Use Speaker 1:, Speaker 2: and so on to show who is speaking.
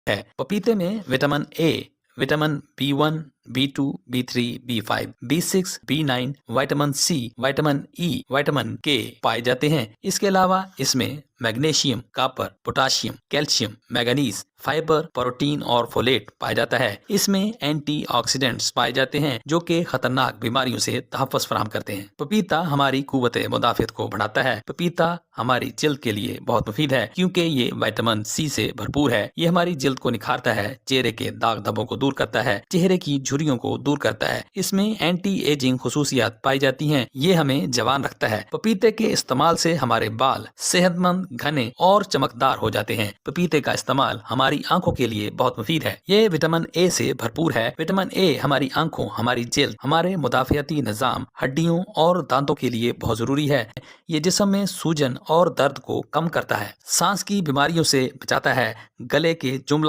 Speaker 1: ہے۔ پپیتے میں vitamin A, vitamin B1، B2، B3، B5، B6، B9، vitamin C, vitamin E, vitamin کے پائے جاتے ہیں۔ اس کے علاوہ اس میں magnesium, copper, potassium, calcium, manganese, fibre, protein اور فولیٹ پایا جاتا ہے۔ اس میں اینٹی آکسیڈنٹس پائے جاتے ہیں جو کہ خطرناک بیماریوں سے تحفظ فراہم کرتے ہیں۔ پپیتا ہماری قوت مدافعت کو بڑھاتا ہے۔ پپیتا ہماری جلد کے لیے بہت مفید ہے کیونکہ یہ وٹامن سی سے بھرپور ہے۔ یہ ہماری جلد کو نکھارتا ہے، چہرے کے داغ دھبوں کو دور کرتا ہے، چہرے کی جھریوں کو دور کرتا ہے۔ اس میں اینٹی ایجنگ خصوصیات پائی جاتی ہیں، یہ ہمیں جوان رکھتا ہے۔ پپیتے کے استعمال سے ہمارے بال صحت مند، گھنے اور چمکدار ہو جاتے ہیں۔ پپیتے کا استعمال ہماری آنکھوں کے لیے بہت مفید ہے۔ یہ وٹامن اے سے بھرپور ہے۔ وٹامن اے ہماری آنکھوں، ہماری جلد، ہمارے مدافعتی نظام، ہڈیوں اور دانتوں کے لیے بہت ضروری ہے۔ یہ جسم میں سوجن اور درد کو کم کرتا ہے، سانس کی بیماریوں سے بچاتا ہے، گلے کے جملہ